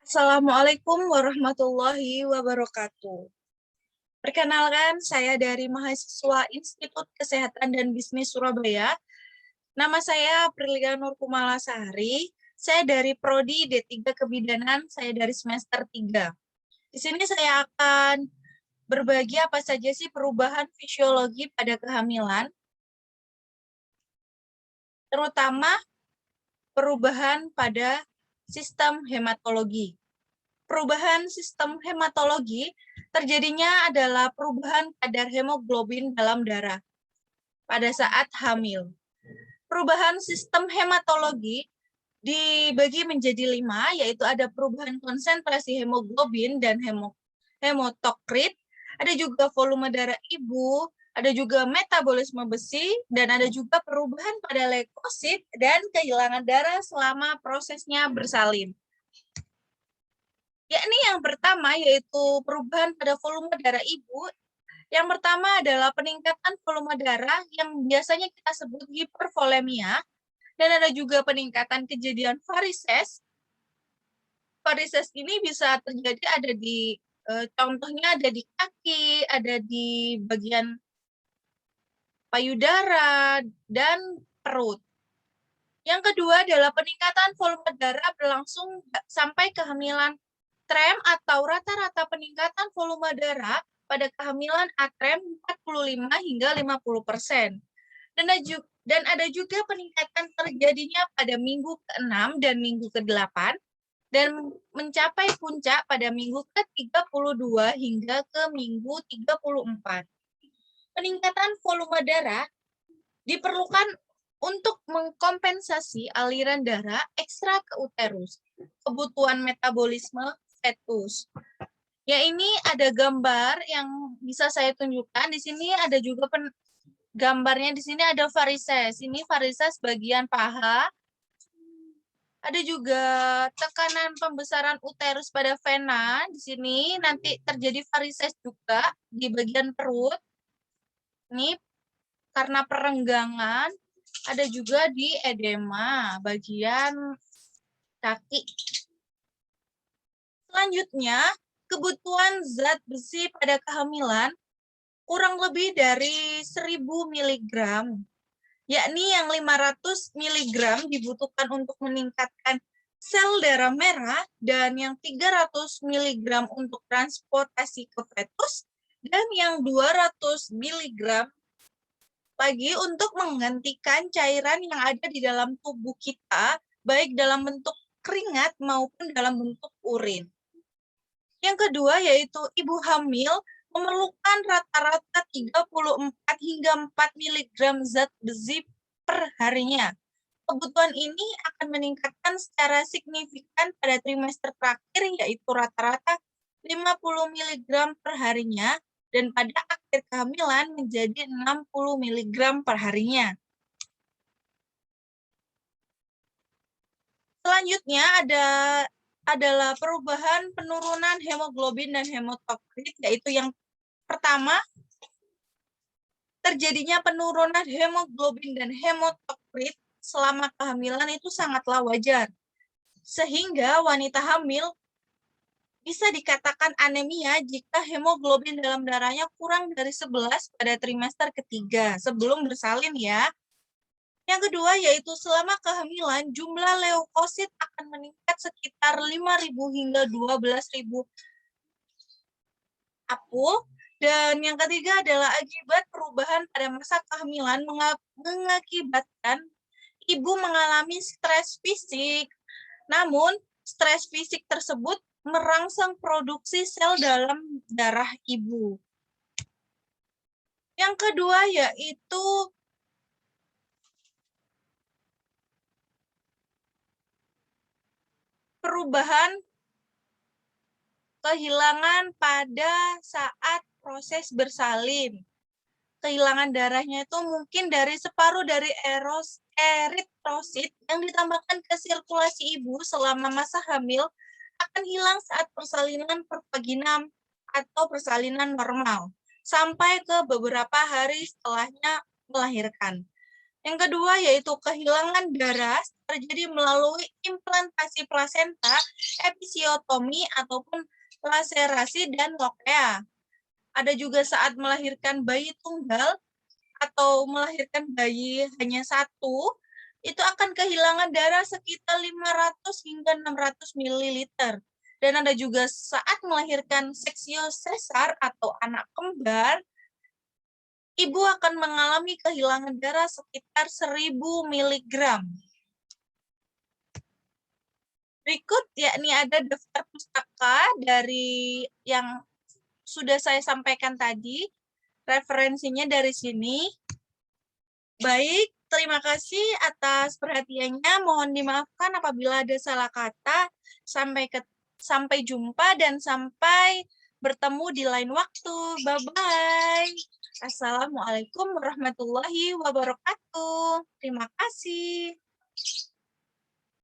Assalamualaikum warahmatullahi wabarakatuh. Perkenalkan, saya dari mahasiswa Institut Kesehatan dan Bisnis Surabaya. Nama saya Prilika Nur Kumalasari. Saya dari Prodi D3 Kebidanan, saya dari semester 3. Di sini saya akan berbagi apa saja sih perubahan fisiologi pada kehamilan, terutama perubahan pada sistem hematologi. Perubahan sistem hematologi terjadinya adalah perubahan kadar hemoglobin dalam darah pada saat hamil. Perubahan sistem hematologi dibagi menjadi 5, yaitu ada perubahan konsentrasi hemoglobin dan hemotokrit, ada juga volume darah ibu, ada juga metabolisme besi, dan ada juga perubahan pada leukosit dan kehilangan darah selama prosesnya bersalin. Yakni yang pertama yaitu perubahan pada volume darah ibu. Yang pertama adalah peningkatan volume darah yang biasanya kita sebut hipervolemia, dan ada juga peningkatan kejadian varises. Varises ini bisa terjadi ada di contohnya ada di kaki, ada di bagian payudara dan perut. Yang kedua adalah peningkatan volume darah berlangsung sampai kehamilan trem atau rata-rata peningkatan volume darah pada kehamilan atrem 45 hingga 50%. Dan ada juga peningkatan terjadinya pada minggu ke-6 dan minggu ke-8 dan mencapai puncak pada minggu ke-32 hingga ke minggu 34. Peningkatan volume darah diperlukan untuk mengkompensasi aliran darah ekstra ke uterus, kebutuhan metabolisme fetus. Ya, ini ada gambar yang bisa saya tunjukkan. Di sini ada juga gambarnya, di sini ada varises. Ini varises bagian paha. Ada juga tekanan pembesaran uterus pada vena. Di sini nanti terjadi varises juga di bagian perut. Ini karena perenggangan. Ada juga di edema bagian kaki. Selanjutnya, kebutuhan zat besi pada kehamilan kurang lebih dari 1000 mg, yakni yang 500 mg dibutuhkan untuk meningkatkan sel darah merah dan yang 300 mg untuk transportasi ke fetus dan yang 200 mg lagi untuk menggantikan cairan yang ada di dalam tubuh kita, baik dalam bentuk keringat maupun dalam bentuk urin. Yang kedua yaitu ibu hamil memerlukan rata-rata 34 hingga 4 mg zat besi per harinya. Kebutuhan ini akan meningkatkan secara signifikan pada trimester terakhir, yaitu rata-rata 50 mg per harinya, dan pada akhir kehamilan menjadi 60 mg per harinya. Selanjutnya adalah perubahan penurunan hemoglobin dan hemotokrit, yaitu yang pertama, terjadinya penurunan hemoglobin dan hemotokrit selama kehamilan itu sangatlah wajar. Sehingga wanita hamil bisa dikatakan anemia jika hemoglobin dalam darahnya kurang dari 11 pada trimester ketiga sebelum bersalin ya. Yang kedua yaitu selama kehamilan jumlah leukosit akan meningkat sekitar 5.000 hingga 12.000 apul. Dan yang ketiga adalah akibat perubahan pada masa kehamilan mengakibatkan ibu mengalami stres fisik. Namun, stres fisik tersebut merangsang produksi sel dalam darah ibu. Yang kedua yaitu perubahan kehilangan pada saat proses bersalin. Kehilangan darahnya itu mungkin dari separuh dari eritrosit yang ditambahkan ke sirkulasi ibu selama masa hamil akan hilang saat persalinan pervagina atau persalinan normal sampai ke beberapa hari setelahnya melahirkan. Yang kedua yaitu kehilangan darah terjadi melalui implantation implantasi plasenta, episiotomi, ataupun laserasi dan lokea. Ada juga saat melahirkan bayi tunggal atau melahirkan bayi hanya satu, itu akan kehilangan darah sekitar 500 hingga 600 ml. Dan ada juga saat melahirkan seksio sesar atau anak kembar, ibu akan mengalami kehilangan darah sekitar 1000 mg. Berikut yakni ada daftar pustaka dari yang sudah saya sampaikan tadi. Referensinya dari sini. Baik, terima kasih atas perhatiannya. Mohon dimaafkan apabila ada salah kata. Sampai jumpa dan sampai bertemu di lain waktu. Bye-bye. Assalamualaikum warahmatullahi wabarakatuh. Terima kasih.